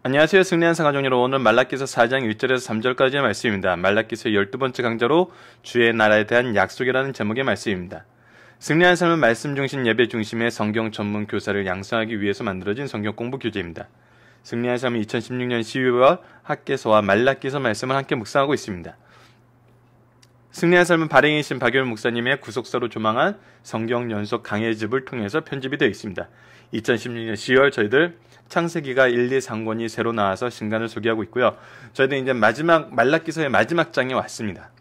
안녕하세요. 승리한 상하종리로 오늘 말라기서 4장 1절에서 3절까지의 말씀입니다. 말라기서 12번째 강좌로 주의 나라에 대한 약속이라는 제목의 말씀입니다. 승리한 삶은 말씀 중심 예배 중심의 성경 전문 교사를 양성하기 위해서 만들어진 성경 공부 교재입니다. 승리한 삶은 2016년 12월 학개서와 말라기서 말씀을 함께 묵상하고 있습니다. 승리한 삶은 발행이신 박효율 목사님의 구속사로 조망한 성경 연속 강해집을 통해서 편집이 되어 있습니다. 2016년 10월 저희들 창세기가 1, 2, 3권이 새로 나와서 신간을 소개하고 있고요. 저희는 이제 말라기서의 마지막 장에 왔습니다.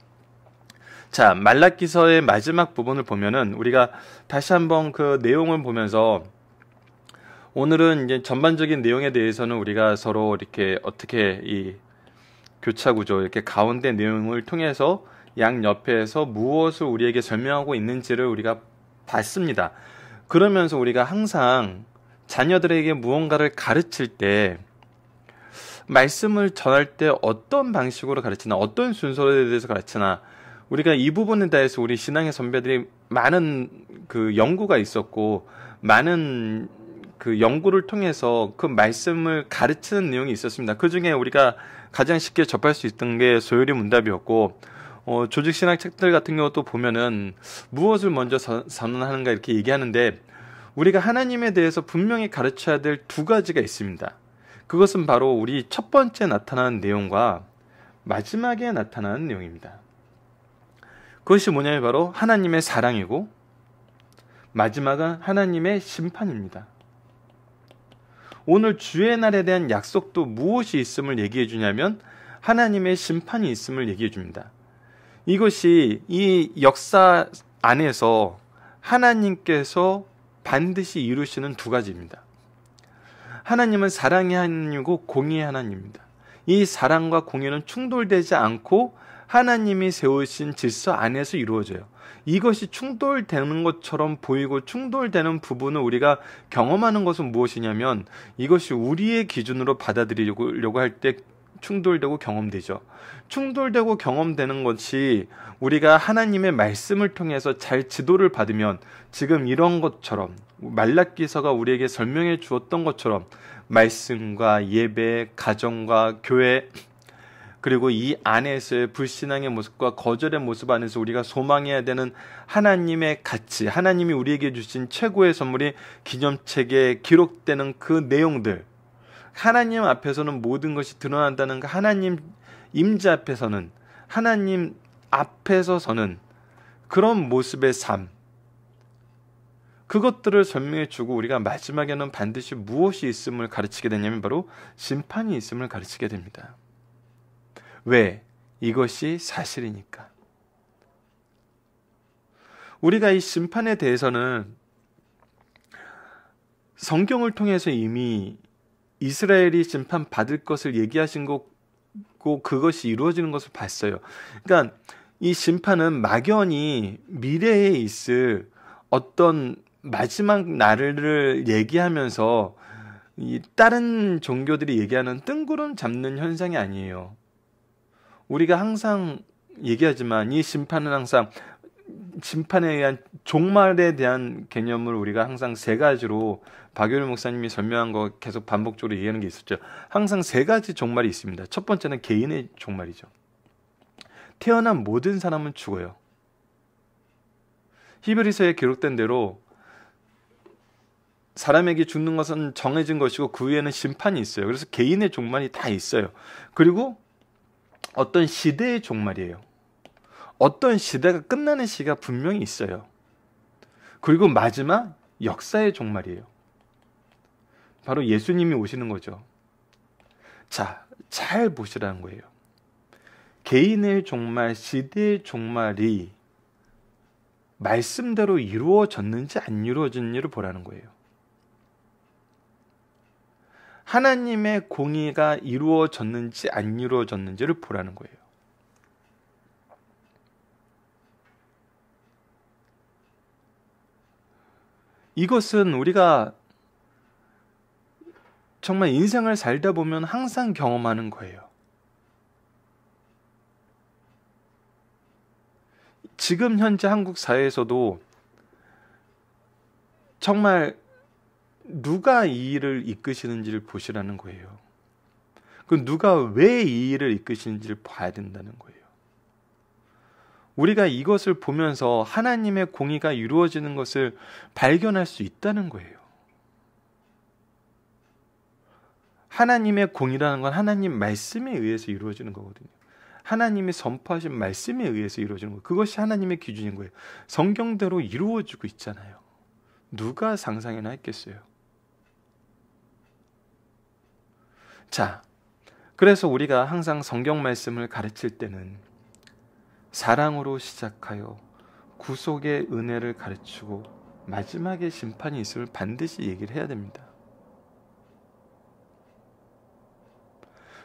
자, 말라기서의 마지막 부분을 보면은 우리가 다시 한번 그 내용을 보면서 오늘은 이제 전반적인 내용에 대해서는 우리가 서로 이렇게 어떻게 이 교차 구조 이렇게 가운데 내용을 통해서 양 옆에서 무엇을 우리에게 설명하고 있는지를 우리가 봤습니다. 그러면서 우리가 항상 자녀들에게 무언가를 가르칠 때 말씀을 전할 때 어떤 방식으로 가르치나 어떤 순서에 대해서 가르치나 우리가 이 부분에 대해서 우리 신앙의 선배들이 많은 그 연구가 있었고 많은 그 연구를 통해서 그 말씀을 가르치는 내용이 있었습니다. 그 중에 우리가 가장 쉽게 접할 수 있던 게 소요리 문답이었고 조직신학 책들 같은 경우도 보면은 무엇을 먼저 선언하는가 이렇게 얘기하는데 우리가 하나님에 대해서 분명히 가르쳐야 될 두 가지가 있습니다. 그것은 바로 우리 첫 번째 나타나는 내용과 마지막에 나타나는 내용입니다. 그것이 뭐냐면 바로 하나님의 사랑이고 마지막은 하나님의 심판입니다. 오늘 주의 날에 대한 약속도 무엇이 있음을 얘기해 주냐면 하나님의 심판이 있음을 얘기해 줍니다. 이것이 이 역사 안에서 하나님께서 반드시 이루시는 두 가지입니다. 하나님은 사랑의 하나님이고 공의의 하나님입니다. 이 사랑과 공의는 충돌되지 않고 하나님이 세우신 질서 안에서 이루어져요. 이것이 충돌되는 것처럼 보이고 충돌되는 부분을 우리가 경험하는 것은 무엇이냐면 이것이 우리의 기준으로 받아들이려고 할 때 충돌되고 경험되죠. 충돌되고 경험되는 것이 우리가 하나님의 말씀을 통해서 잘 지도를 받으면 지금 이런 것처럼 말라기서가 우리에게 설명해 주었던 것처럼 말씀과 예배, 가정과 교회 그리고 이 안에서의 불신앙의 모습과 거절의 모습 안에서 우리가 소망해야 되는 하나님의 가치, 하나님이 우리에게 주신 최고의 선물이 기념책에 기록되는 그 내용들, 하나님 앞에서는 모든 것이 드러난다는 그 하나님 임재 앞에서는 하나님 앞에서 서는 그런 모습의 삶, 그것들을 설명해 주고 우리가 마지막에는 반드시 무엇이 있음을 가르치게 되냐면 바로 심판이 있음을 가르치게 됩니다. 왜? 이것이 사실이니까. 우리가 이 심판에 대해서는 성경을 통해서 이미 이스라엘이 심판받을 것을 얘기하신 거고 그것이 이루어지는 것을 봤어요. 그러니까 이 심판은 막연히 미래에 있을 어떤 마지막 날을 얘기하면서 이 다른 종교들이 얘기하는 뜬구름 잡는 현상이 아니에요. 우리가 항상 얘기하지만 이 심판은 항상 심판에 의한 종말에 대한 개념을 우리가 항상 세 가지로 박효율 목사님이 설명한 거 계속 반복적으로 얘기하는 게 있었죠. 항상 세 가지 종말이 있습니다. 첫 번째는 개인의 종말이죠. 태어난 모든 사람은 죽어요. 히브리서에 기록된 대로 사람에게 죽는 것은 정해진 것이고 그 위에는 심판이 있어요. 그래서 개인의 종말이 다 있어요. 그리고 어떤 시대의 종말이에요. 어떤 시대가 끝나는 시가 분명히 있어요. 그리고 마지막 역사의 종말이에요. 바로 예수님이 오시는 거죠. 자, 잘 보시라는 거예요. 개인의 종말, 시대의 종말이 말씀대로 이루어졌는지 안 이루어졌는지를 보라는 거예요. 하나님의 공의가 이루어졌는지 안 이루어졌는지를 보라는 거예요. 이것은 우리가 정말 인생을 살다 보면 항상 경험하는 거예요. 지금 현재 한국 사회에서도 정말 누가 이 일을 이끄시는지를 보시라는 거예요. 그 누가 왜 이 일을 이끄시는지를 봐야 된다는 거예요. 우리가 이것을 보면서 하나님의 공의가 이루어지는 것을 발견할 수 있다는 거예요. 하나님의 공의라는 건 하나님 말씀에 의해서 이루어지는 거거든요. 하나님이 선포하신 말씀에 의해서 이루어지는 거예요. 그것이 하나님의 기준인 거예요. 성경대로 이루어지고 있잖아요. 누가 상상이나 했겠어요. 자, 그래서 우리가 항상 성경 말씀을 가르칠 때는 사랑으로 시작하여 구속의 은혜를 가르치고 마지막에 심판이 있음을 반드시 얘기를 해야 됩니다.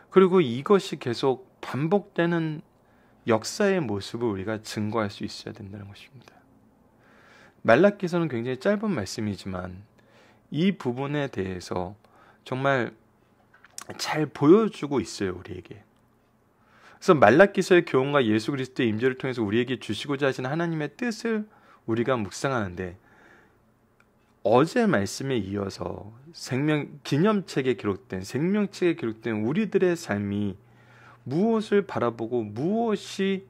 그리고 이것이 계속 반복되는 역사의 모습을 우리가 증거할 수 있어야 된다는 것입니다. 말라기서는 굉장히 짧은 말씀이지만 이 부분에 대해서 정말 잘 보여주고 있어요, 우리에게. 그래서 말라기서의 교훈과 예수 그리스도의 임재를 통해서 우리에게 주시고자 하시는 하나님의 뜻을 우리가 묵상하는데, 어제 말씀에 이어서 기념책에 기록된, 생명책에 기록된 우리들의 삶이 무엇을 바라보고 무엇이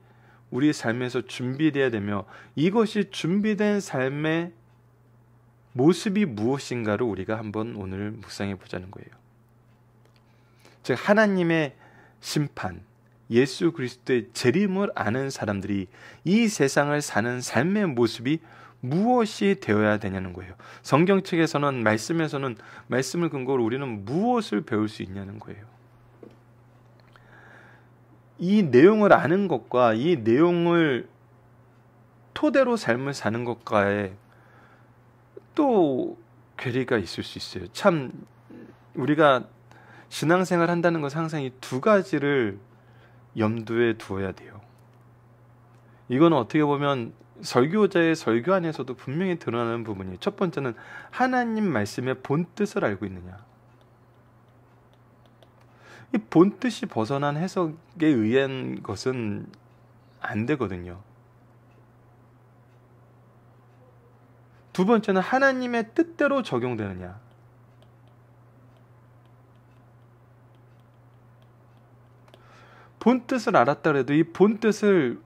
우리 삶에서 준비되어야 되며 이것이 준비된 삶의 모습이 무엇인가를 우리가 한번 오늘 묵상해 보자는 거예요. 즉 하나님의 심판, 예수 그리스도의 재림을 아는 사람들이 이 세상을 사는 삶의 모습이 무엇이 되어야 되냐는 거예요. 성경책에서는, 말씀에서는 말씀을 근거로 우리는 무엇을 배울 수 있냐는 거예요. 이 내용을 아는 것과 이 내용을 토대로 삶을 사는 것과의 또 괴리가 있을 수 있어요. 참 우리가 신앙생활 한다는 것은 항상 이 두 가지를 염두에 두어야 돼요. 이건 어떻게 보면 설교자의 설교 안에서도 분명히 드러나는 부분이에요. 첫 번째는 하나님 말씀의 본뜻을 알고 있느냐. 이 본뜻이 벗어난 해석에 의한 것은 안 되거든요. 두 번째는 하나님의 뜻대로 적용되느냐. 본뜻을 알았다 해도 이 본뜻을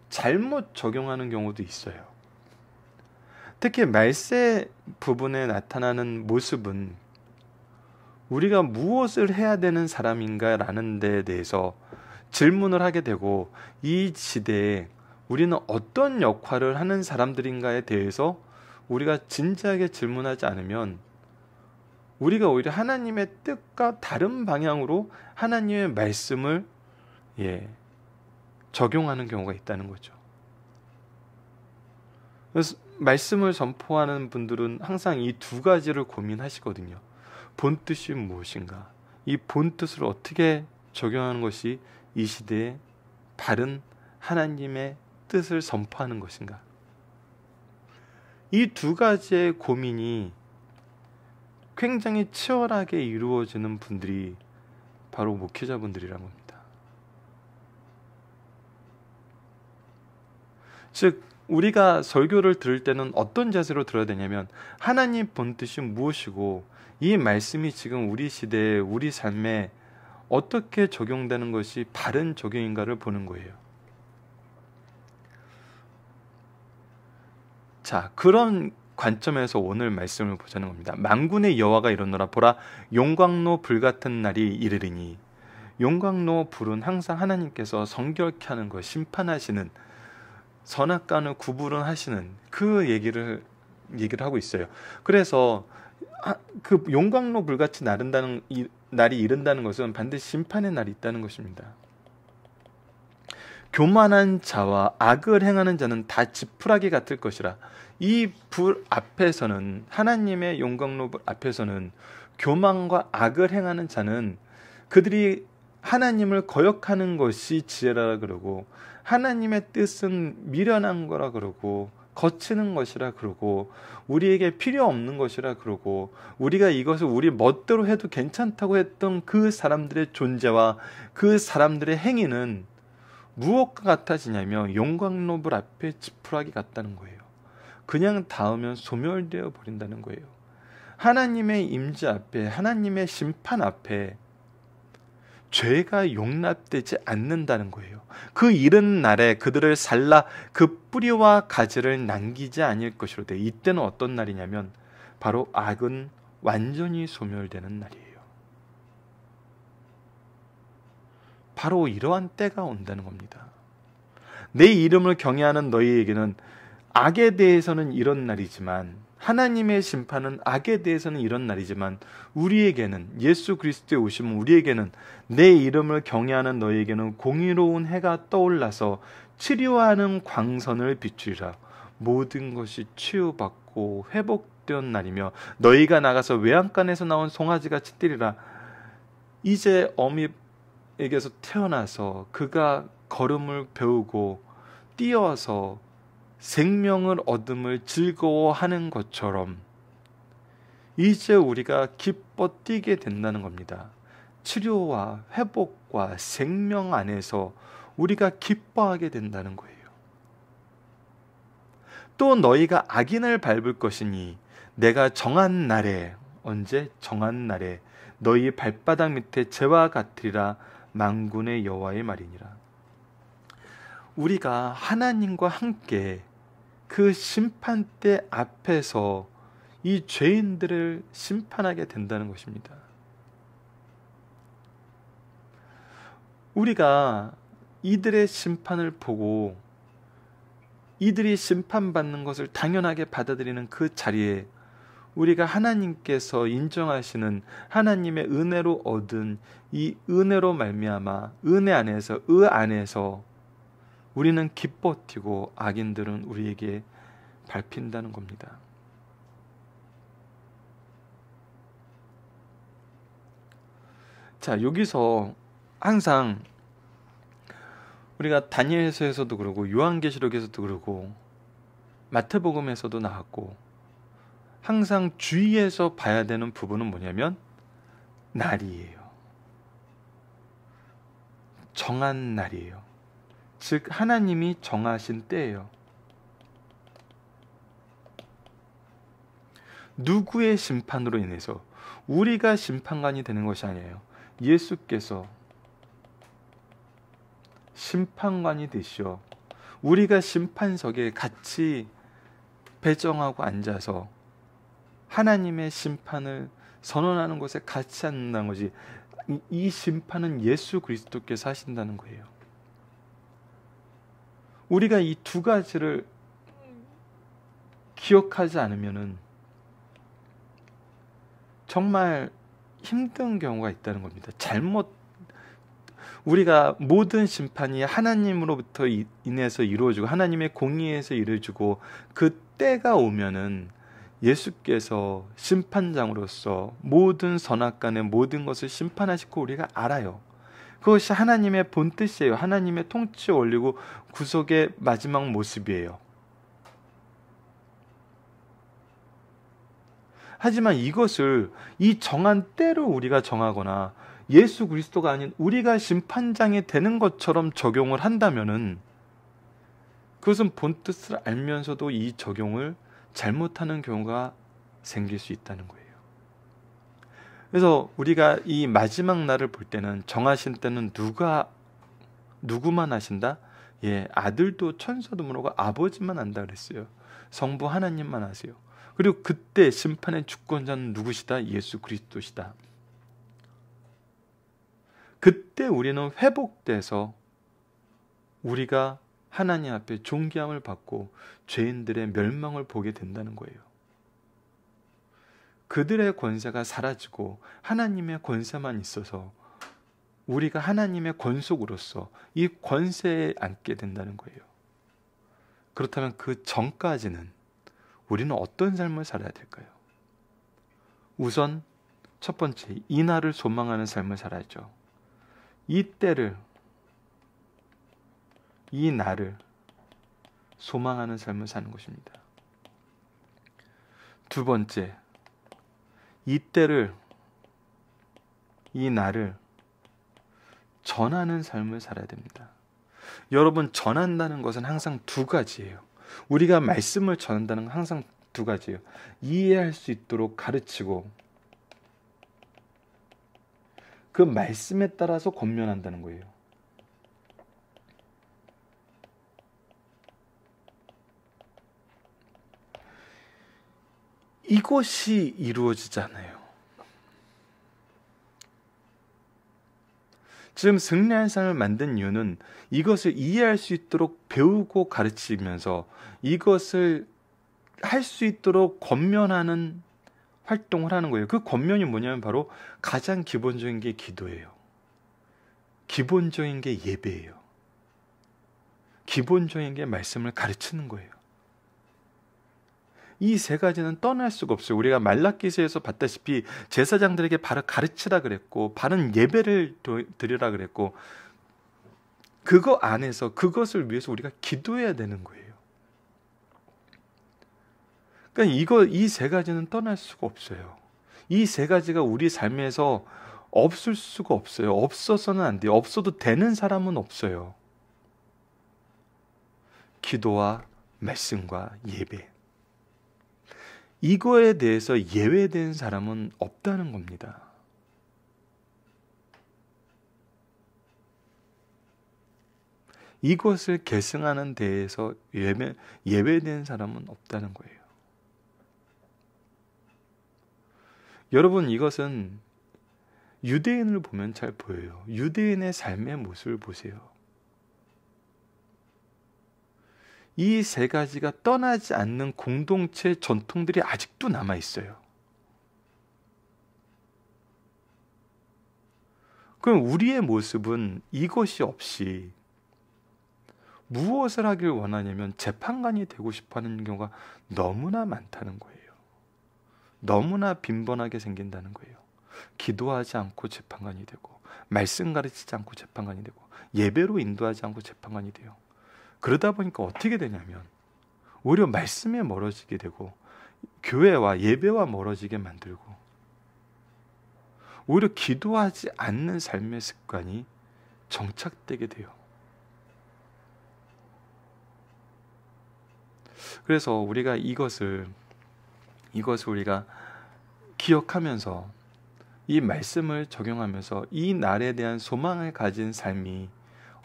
잘못 적용하는 경우도 있어요. 특히 말세 부분에 나타나는 모습은 우리가 무엇을 해야 되는 사람인가라는 데에 대해서 질문을 하게 되고, 이 시대에 우리는 어떤 역할을 하는 사람들인가에 대해서 우리가 진지하게 질문하지 않으면 우리가 오히려 하나님의 뜻과 다른 방향으로 하나님의 말씀을 적용하는 경우가 있다는 거죠. 그래서 말씀을 선포하는 분들은 항상 이 두 가지를 고민하시거든요. 본뜻이 무엇인가? 이 본뜻을 어떻게 적용하는 것이 이 시대에 바른 하나님의 뜻을 선포하는 것인가? 이 두 가지의 고민이 굉장히 치열하게 이루어지는 분들이 바로 목회자분들이라는 겁니다. 즉 우리가 설교를 들을 때는 어떤 자세로 들어야 되냐면, 하나님 본뜻이 무엇이고 이 말씀이 지금 우리 시대에 우리 삶에 어떻게 적용되는 것이 바른 적용인가를 보는 거예요. 자, 그런 관점에서 오늘 말씀을 보자는 겁니다. 만군의 여호와가 이르노라. 보라, 용광로 불같은 날이 이르리니. 용광로 불은 항상 하나님께서 성결케 하는 것, 심판하시는, 선악간을 구분하시는 그 얘기를 하고 있어요. 그래서 그 용광로 불같이 나른다는 날이 이른다는 것은 반드시 심판의 날이 있다는 것입니다. 교만한 자와 악을 행하는 자는 다 지푸라기 같을 것이라. 이 불 앞에서는, 하나님의 용광로 불 앞에서는 교만과 악을 행하는 자는 그들이 하나님을 거역하는 것이 지혜라 그러고, 하나님의 뜻은 미련한 거라 그러고, 거치는 것이라 그러고, 우리에게 필요 없는 것이라 그러고, 우리가 이것을 우리 멋대로 해도 괜찮다고 했던 그 사람들의 존재와 그 사람들의 행위는 무엇과 같아지냐면 용광로불 앞에 지푸라기 같다는 거예요. 그냥 닿으면 소멸되어 버린다는 거예요. 하나님의 임재 앞에, 하나님의 심판 앞에 죄가 용납되지 않는다는 거예요. 그 이른 날에 그들을 살라 그 뿌리와 가지를 남기지 아닐 것이로되, 이때는 어떤 날이냐면 바로 악은 완전히 소멸되는 날이에요. 바로 이러한 때가 온다는 겁니다. 내 이름을 경외하는 너희에게는 악에 대해서는 이런 날이지만, 하나님의 심판은 악에 대해서는 이런 날이지만, 우리에게는, 예수 그리스도에 오시면 우리에게는, 내 이름을 경외하는 너희에게는 공의로운 해가 떠올라서 치료하는 광선을 비추리라. 모든 것이 치유받고 회복된 날이며 너희가 나가서 외양간에서 나온 송아지같이 뛰리라. 이제 어미에게서 태어나서 그가 걸음을 배우고 뛰어서 생명을 얻음을 즐거워하는 것처럼 이제 우리가 기뻐 뛰게 된다는 겁니다. 치료와 회복과 생명 안에서 우리가 기뻐하게 된다는 거예요. 또 너희가 악인을 밟을 것이니 내가 정한 날에, 언제? 정한 날에 너희 발바닥 밑에 재와 같으리라. 만군의 여호와의 말이니라. 우리가 하나님과 함께 그 심판대 앞에서 이 죄인들을 심판하게 된다는 것입니다. 우리가 이들의 심판을 보고 이들이 심판받는 것을 당연하게 받아들이는 그 자리에 우리가 하나님께서 인정하시는 하나님의 은혜로 얻은 이 은혜로 말미암아 은혜 안에서, 안에서 우리는 기뻐 뛰고 악인들은 우리에게 밟힌다는 겁니다. 자, 여기서 항상 우리가 다니엘서에서도 그러고 요한계시록에서도 그러고 마태복음에서도 나왔고 항상 주의해서 봐야 되는 부분은 뭐냐면 날이에요. 정한 날이에요. 즉 하나님이 정하신 때예요. 누구의 심판으로 인해서? 우리가 심판관이 되는 것이 아니에요. 예수께서 심판관이 되시어 우리가 심판석에 같이 배정하고 앉아서 하나님의 심판을 선언하는 곳에 같이 앉는다는 거지. 이 심판은 예수 그리스도께서 하신다는 거예요. 우리가 이 두 가지를 기억하지 않으면은 정말 힘든 경우가 있다는 겁니다. 우리가 모든 심판이 하나님으로부터 인해서 이루어지고 하나님의 공의에서 이루어지고 그 때가 오면은 예수께서 심판장으로서 모든 선악간의 모든 것을 심판하실 거 우리가 알아요. 그것이 하나님의 본뜻이에요. 하나님의 통치 원리고 구속의 마지막 모습이에요. 하지만 이것을 이 정한 때로 우리가 정하거나 예수 그리스도가 아닌 우리가 심판장이 되는 것처럼 적용을 한다면은 그것은 본뜻을 알면서도 이 적용을 잘못하는 경우가 생길 수 있다는 거예요. 그래서 우리가 이 마지막 날을 볼 때는 정하신 때는 누구만 하신다? 예, 아들도 천사도 모르고 아버지만 안다 그랬어요. 성부 하나님만 하세요. 그리고 그때 심판의 주권자는 누구시다? 예수 그리스도시다. 그때 우리는 회복돼서 우리가 하나님 앞에 존귀함을 받고 죄인들의 멸망을 보게 된다는 거예요. 그들의 권세가 사라지고 하나님의 권세만 있어서 우리가 하나님의 권속으로서 이 권세에 앉게 된다는 거예요. 그렇다면 그 전까지는 우리는 어떤 삶을 살아야 될까요? 우선 첫 번째, 이 날을 소망하는 삶을 살아야죠. 이 때를, 이 날을 소망하는 삶을 사는 것입니다. 두 번째, 이 때를, 이 날을 전하는 삶을 살아야 됩니다. 여러분, 전한다는 것은 항상 두 가지예요. 우리가 말씀을 전한다는 건 항상 두 가지예요. 이해할 수 있도록 가르치고 그 말씀에 따라서 권면한다는 거예요. 이것이 이루어지잖아요. 지금 승리한 삶을 만든 이유는 이것을 이해할 수 있도록 배우고 가르치면서 이것을 할 수 있도록 권면하는 활동을 하는 거예요. 그 권면이 뭐냐면 바로 가장 기본적인 게 기도예요. 기본적인 게 예배예요. 기본적인 게 말씀을 가르치는 거예요. 이 세 가지는 떠날 수가 없어요. 우리가 말라기서에서 봤다시피 제사장들에게 바로 가르치라 그랬고 바른 예배를 드리라 그랬고 그거 안에서 그것을 위해서 우리가 기도해야 되는 거예요. 그러니까 이 세 가지는 떠날 수가 없어요. 이 세 가지가 우리 삶에서 없을 수가 없어요. 없어서는 안 돼요. 없어도 되는 사람은 없어요. 기도와 말씀과 예배. 이거에 대해서 예외된 사람은 없다는 겁니다. 이것을 계승하는 데에서 예외된 사람은 없다는 거예요. 여러분, 이것은 유대인을 보면 잘 보여요. 유대인의 삶의 모습을 보세요. 이 세 가지가 떠나지 않는 공동체 전통들이 아직도 남아 있어요. 그럼 우리의 모습은 이것이 없이 무엇을 하길 원하냐면 재판관이 되고 싶어하는 경우가 너무나 많다는 거예요. 너무나 빈번하게 생긴다는 거예요. 기도하지 않고 재판관이 되고 말씀 가르치지 않고 재판관이 되고 예배로 인도하지 않고 재판관이 돼요. 그러다 보니까 어떻게 되냐면 오히려 말씀에 멀어지게 되고 교회와 예배와 멀어지게 만들고 오히려 기도하지 않는 삶의 습관이 정착되게 돼요. 그래서 우리가 이것을 우리가 기억하면서 이 말씀을 적용하면서 이 날에 대한 소망을 가진 삶이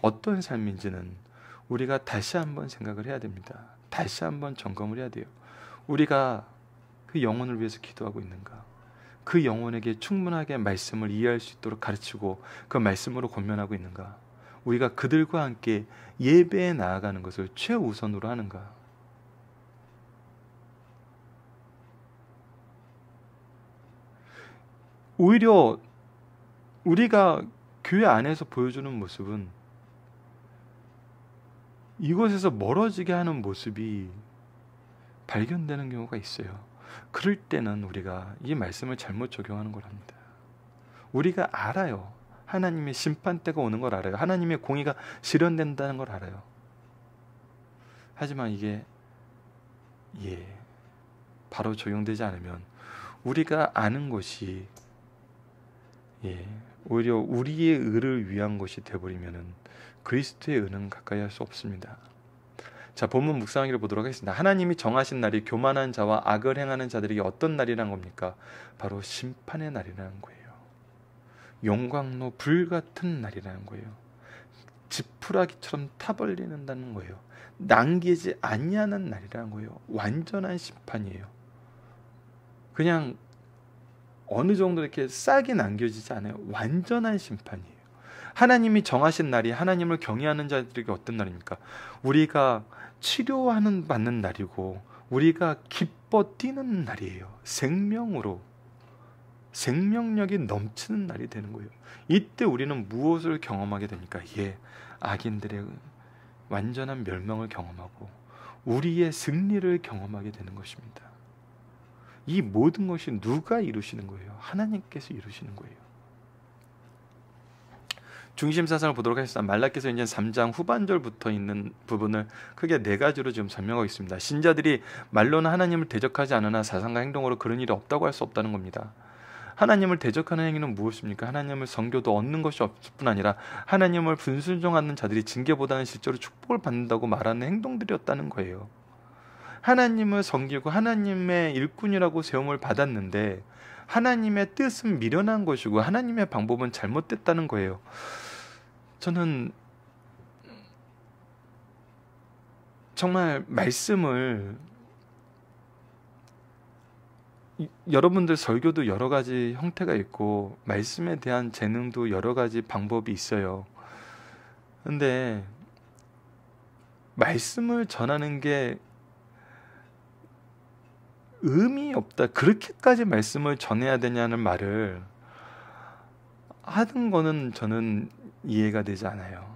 어떤 삶인지는 우리가 다시 한번 생각을 해야 됩니다. 다시 한번 점검을 해야 돼요. 우리가 그 영혼을 위해서 기도하고 있는가? 그 영혼에게 충분하게 말씀을 이해할 수 있도록 가르치고 그 말씀으로 권면하고 있는가? 우리가 그들과 함께 예배에 나아가는 것을 최우선으로 하는가? 오히려 우리가 교회 안에서 보여주는 모습은 이곳에서 멀어지게 하는 모습이 발견되는 경우가 있어요. 그럴 때는 우리가 이 말씀을 잘못 적용하는 거랍니다. 우리가 알아요. 하나님의 심판대가 오는 걸 알아요. 하나님의 공의가 실현된다는 걸 알아요. 하지만 이게 바로 적용되지 않으면 우리가 아는 것이 오히려 우리의 의를 위한 것이 되어버리면은 그리스도의 의는 가까이 할 수 없습니다. 자, 본문 묵상하기를 보도록 하겠습니다. 하나님이 정하신 날이 교만한 자와 악을 행하는 자들에게 어떤 날이란 겁니까? 바로 심판의 날이라는 거예요. 용광로 불같은 날이라는 거예요. 지푸라기처럼 타버리는다는 거예요. 남기지 아니하는 날이라는 거예요. 완전한 심판이에요. 그냥 어느 정도 이렇게 싹이 남겨지지 않아요. 완전한 심판이에요. 하나님이 정하신 날이 하나님을 경외하는 자들에게 어떤 날입니까? 우리가 치료하는 받는 날이고 우리가 기뻐 뛰는 날이에요. 생명력이 넘치는 날이 되는 거예요. 이때 우리는 무엇을 경험하게 됩니까? 악인들의 완전한 멸망을 경험하고 우리의 승리를 경험하게 되는 것입니다. 이 모든 것이 누가 이루시는 거예요? 하나님께서 이루시는 거예요. 중심 사상을 보도록 하겠습니다. 말라기서 이제 3장 후반절부터 있는 부분을 크게 4가지로 지금 설명하고 있습니다. 신자들이 말로는 하나님을 대적하지 않으나 사상과 행동으로 그런 일이 없다고 할 수 없다는 겁니다. 하나님을 대적하는 행위는 무엇입니까? 하나님을 섬겨도 얻는 것이 없을 뿐 아니라 하나님을 불순종하는 자들이 징계보다는 실제로 축복을 받는다고 말하는 행동들이었다는 거예요. 하나님을 섬기고 하나님의 일꾼이라고 세움을 받았는데 하나님의 뜻은 미련한 것이고 하나님의 방법은 잘못됐다는 거예요. 저는 정말 말씀을, 여러분들 설교도 여러 가지 형태가 있고 말씀에 대한 재능도 여러 가지 방법이 있어요. 근데 말씀을 전하는 게 의미 없다, 그렇게까지 말씀을 전해야 되냐는 말을 하는 거는 저는 이해가 되지 않아요.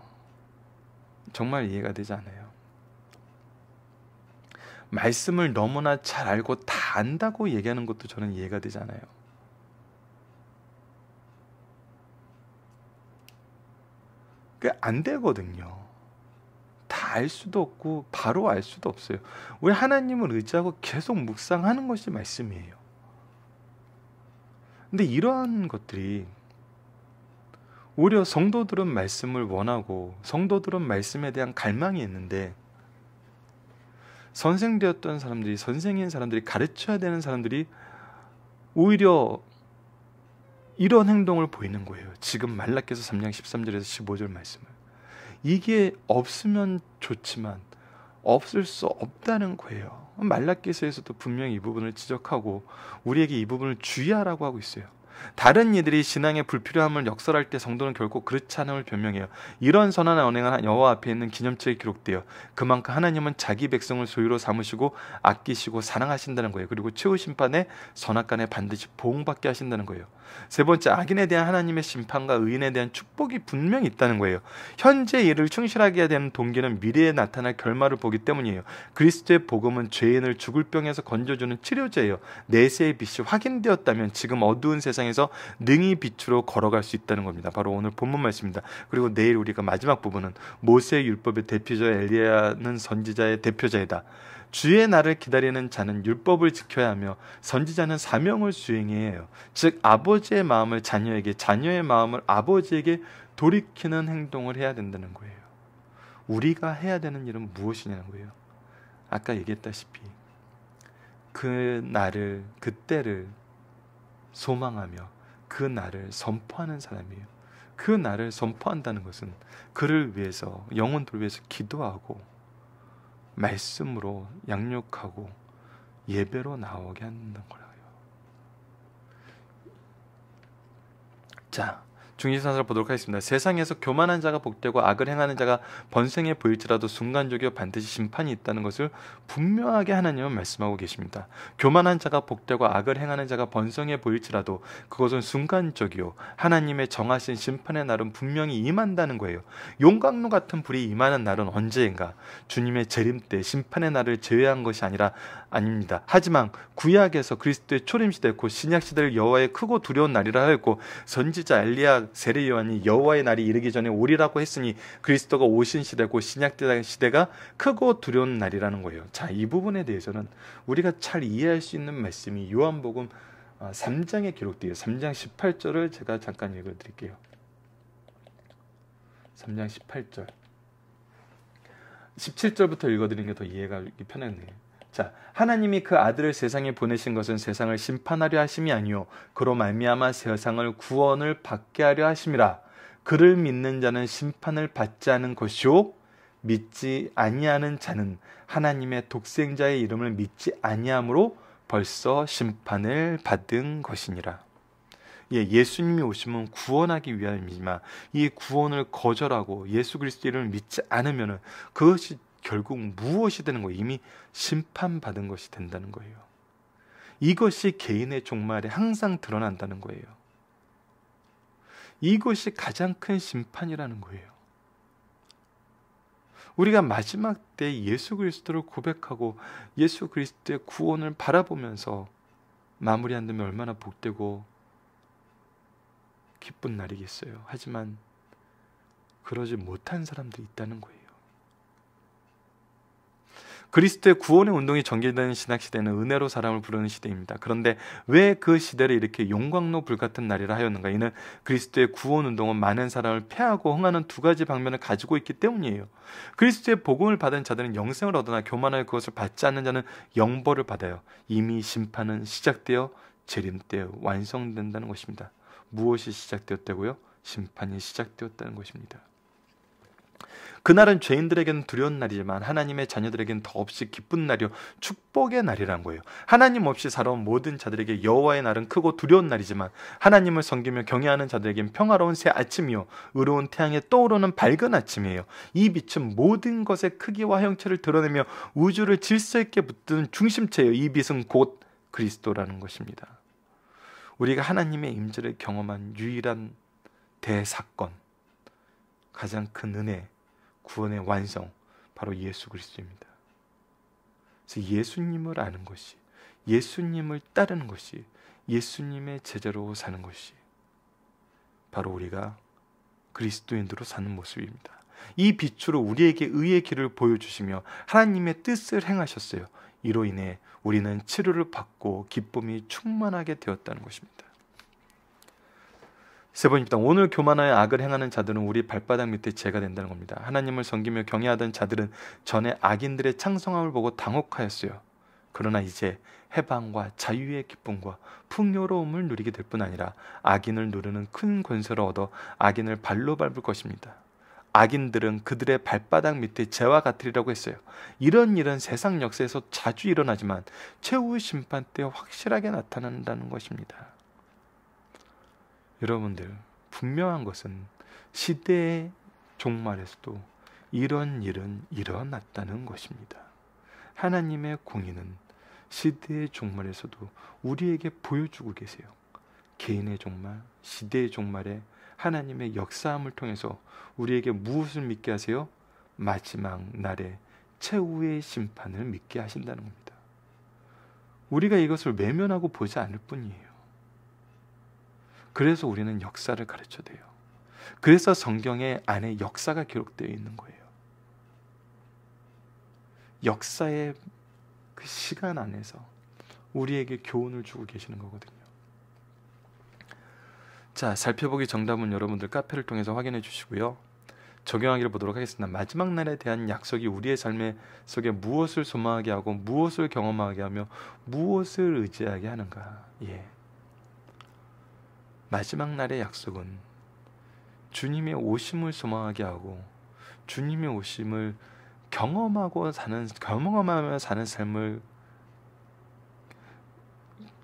정말 이해가 되지 않아요. 말씀을 너무나 잘 알고 다 안다고 얘기하는 것도 저는 이해가 되지 않아요. 그게 안 되거든요. 다 알 수도 없고 바로 알 수도 없어요. 우리 하나님을 의지하고 계속 묵상하는 것이 말씀이에요. 근데 이러한 것들이 오히려 성도들은 말씀을 원하고 성도들은 말씀에 대한 갈망이 있는데, 선생되었던 사람들이, 선생인 사람들이, 가르쳐야 되는 사람들이 오히려 이런 행동을 보이는 거예요. 지금 말라기서 3장 13절에서 15절 말씀을. 이게 없으면 좋지만 없을 수 없다는 거예요. 말라기서에서도 분명히 이 부분을 지적하고 우리에게 이 부분을 주의하라고 하고 있어요. 다른 이들이 신앙의 불필요함을 역설할 때 성도는 결코 그렇지 않음을 변명해요. 이런 선한 언행은 여호와 앞에 있는 기념처에 기록되어 그만큼 하나님은 자기 백성을 소유로 삼으시고 아끼시고 사랑하신다는 거예요. 그리고 최후 심판에 선악간에 반드시 보응받게 하신다는 거예요. 세 번째, 악인에 대한 하나님의 심판과 의인에 대한 축복이 분명히 있다는 거예요. 현재 일을 충실하게 해야 되는 동기는 미래에 나타날 결말을 보기 때문이에요. 그리스도의 복음은 죄인을 죽을 병에서 건져주는 치료제예요. 내세의 빛이 확인되었다면 지금 어두운 세상에서 능히 빛으로 걸어갈 수 있다는 겁니다. 바로 오늘 본문 말씀입니다. 그리고 내일 우리가 마지막 부분은 모세의 율법의 대표자 엘리야는 선지자의 대표자이다. 주의 날을 기다리는 자는 율법을 지켜야 하며 선지자는 사명을 수행해야 해요. 즉 아버지의 마음을 자녀에게, 자녀의 마음을 아버지에게 돌이키는 행동을 해야 된다는 거예요. 우리가 해야 되는 일은 무엇이냐는 거예요. 아까 얘기했다시피 그 날을, 그 때를 소망하며 그 날을 선포하는 사람이에요. 그 날을 선포한다는 것은 그를 위해서, 영혼들을 위해서 기도하고 말씀으로 양육하고 예배로 나오게 하는 거라고요. 자, 중지사사를 보도록 하겠습니다. 세상에서 교만한 자가 복되고 악을 행하는 자가 번성해 보일지라도 순간적이요 반드시 심판이 있다는 것을 분명하게 하나님은 말씀하고 계십니다. 교만한 자가 복되고 악을 행하는 자가 번성해 보일지라도 그것은 순간적이요 하나님의 정하신 심판의 날은 분명히 임한다는 거예요. 용광로 같은 불이 임하는 날은 언제인가? 주님의 재림 때 심판의 날을 제외한 것이 아닙니다. 하지만 구약에서 그리스도의 초림시대 곧 신약시대를 여호와의 크고 두려운 날이라 하였고 선지자 엘리야 세례 요한이 여호와의 날이 이르기 전에 오리라고 했으니 그리스도가 오신 시대 곧 신약 시대가 크고 두려운 날이라는 거예요. 자, 이 부분에 대해서는 우리가 잘 이해할 수 있는 말씀이 요한복음 3장에 기록되어 3장 18절을 제가 잠깐 읽어드릴게요. 3장 18절 17절부터 읽어드리는 게 더 이해가 편하네요. 자, 하나님이 그 아들을 세상에 보내신 것은 세상을 심판하려 하심이 아니요 그로 말미암아 세상을 구원을 받게 하려 하심이라. 그를 믿는 자는 심판을 받지 않은 것이요 믿지 아니하는 자는 하나님의 독생자의 이름을 믿지 아니함으로 벌써 심판을 받은 것이니라. 예수님이 오시면 구원하기 위함이지만 이 구원을 거절하고 예수 그리스도 이름을 믿지 않으면 그것이 결국 무엇이 되는 거예요? 이미 심판받은 것이 된다는 거예요. 이것이 개인의 종말에 항상 드러난다는 거예요. 이것이 가장 큰 심판이라는 거예요. 우리가 마지막 때 예수 그리스도를 고백하고 예수 그리스도의 구원을 바라보면서 마무리한다면 얼마나 복되고 기쁜 날이겠어요. 하지만 그러지 못한 사람들이 있다는 거예요. 그리스도의 구원의 운동이 전개되는 신학시대는 은혜로 사람을 부르는 시대입니다. 그런데 왜 그 시대를 이렇게 용광로 불같은 날이라 하였는가? 이는 그리스도의 구원 운동은 많은 사람을 패하고 흥하는 두 가지 방면을 가지고 있기 때문이에요. 그리스도의 복음을 받은 자들은 영생을 얻으나 교만하여 그것을 받지 않는 자는 영벌을 받아요. 이미 심판은 시작되어 재림 때 완성된다는 것입니다. 무엇이 시작되었다고요? 심판이 시작되었다는 것입니다. 그날은 죄인들에게는 두려운 날이지만 하나님의 자녀들에게는 더없이 기쁜 날이요 축복의 날이란 거예요. 하나님 없이 살아온 모든 자들에게 여호와의 날은 크고 두려운 날이지만 하나님을 섬기며 경외하는 자들에게는 평화로운 새 아침이요 의로운 태양에 떠오르는 밝은 아침이에요. 이 빛은 모든 것의 크기와 형체를 드러내며 우주를 질서 있게 붙드는 중심체예요. 이 빛은 곧 그리스도라는 것입니다. 우리가 하나님의 임재를 경험한 유일한 대사건, 가장 큰 은혜, 구원의 완성, 바로 예수 그리스도입니다. 그래서 예수님을 아는 것이, 예수님을 따르는 것이, 예수님의 제자로 사는 것이 바로 우리가 그리스도인으로 사는 모습입니다. 이 빛으로 우리에게 의의 길을 보여주시며 하나님의 뜻을 행하셨어요. 이로 인해 우리는 치료를 받고 기쁨이 충만하게 되었다는 것입니다. 세 번입니다. 오늘 교만하여 악을 행하는 자들은 우리 발바닥 밑에 재가 된다는 겁니다. 하나님을 섬기며 경외하던 자들은 전에 악인들의 창성함을 보고 당혹하였어요. 그러나 이제 해방과 자유의 기쁨과 풍요로움을 누리게 될 뿐 아니라 악인을 누르는 큰 권세를 얻어 악인을 발로 밟을 것입니다. 악인들은 그들의 발바닥 밑에 재와 같으리라고 했어요. 이런 일은 세상 역사에서 자주 일어나지만 최후의 심판 때 확실하게 나타난다는 것입니다. 여러분들, 분명한 것은 시대의 종말에서도 이런 일은 일어났다는 것입니다. 하나님의 공의는 시대의 종말에서도 우리에게 보여주고 계세요. 개인의 종말, 시대의 종말에 하나님의 역사함을 통해서 우리에게 무엇을 믿게 하세요? 마지막 날에 최후의 심판을 믿게 하신다는 겁니다. 우리가 이것을 외면하고 보지 않을 뿐이에요. 그래서 우리는 역사를 가르쳐야 돼요. 그래서 성경에 안에 역사가 기록되어 있는 거예요. 역사의 그 시간 안에서 우리에게 교훈을 주고 계시는 거거든요. 자, 살펴보기 정답은 여러분들 카페를 통해서 확인해 주시고요. 적용하기를 보도록 하겠습니다. 마지막 날에 대한 약속이 우리의 삶 속에 무엇을 소망하게 하고 무엇을 경험하게 하며 무엇을 의지하게 하는가. 마지막 날의 약속은 주님의 오심을 소망하게 하고 주님의 오심을 경험하며 사는 삶을,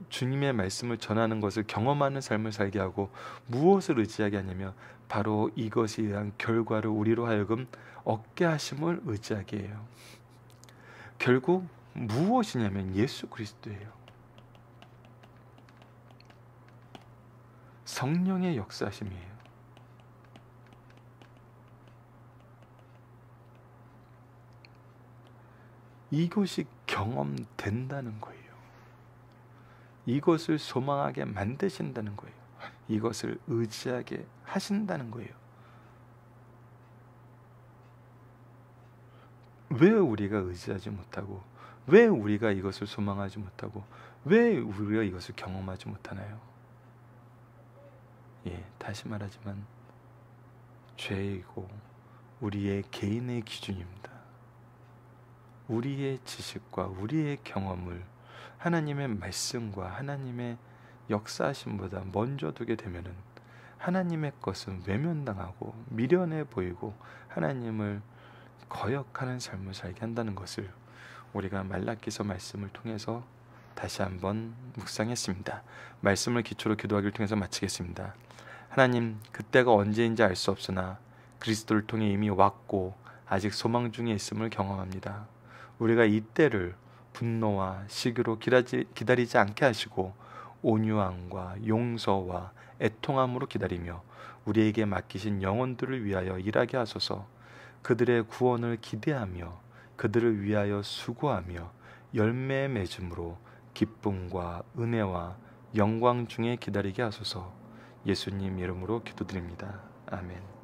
주님의 말씀을 전하는 것을 경험하는 삶을 살게 하고 무엇을 의지하게 하냐면 바로 이것에 대한 결과를 우리로 하여금 얻게 하심을 의지하게 해요. 결국 무엇이냐면 예수 그리스도예요. 성령의 역사심이에요. 이것이 경험된다는 거예요. 이것을 소망하게 만드신다는 거예요. 이것을 의지하게 하신다는 거예요. 왜 우리가 의지하지 못하고, 왜 우리가 이것을 소망하지 못하고, 왜 우리가 이것을 경험하지 못하나요? 다시 말하지만 죄이고 우리의 개인의 기준입니다. 우리의 지식과 우리의 경험을 하나님의 말씀과 하나님의 역사하심보다 먼저 두게 되면은 하나님의 것은 외면당하고 미련해 보이고 하나님을 거역하는 삶을 살게 한다는 것을 우리가 말라기서 말씀을 통해서 다시 한번 묵상했습니다. 말씀을 기초로 기도하기를 통해서 마치겠습니다. 하나님, 그때가 언제인지 알 수 없으나 그리스도를 통해 이미 왔고 아직 소망 중에 있음을 경험합니다. 우리가 이때를 분노와 시기로 기다리지 않게 하시고 온유함과 용서와 애통함으로 기다리며 우리에게 맡기신 영혼들을 위하여 일하게 하소서. 그들의 구원을 기대하며 그들을 위하여 수고하며 열매 맺음으로 기쁨과 은혜와 영광 중에 기다리게 하소서. 예수님 이름으로 기도드립니다. 아멘.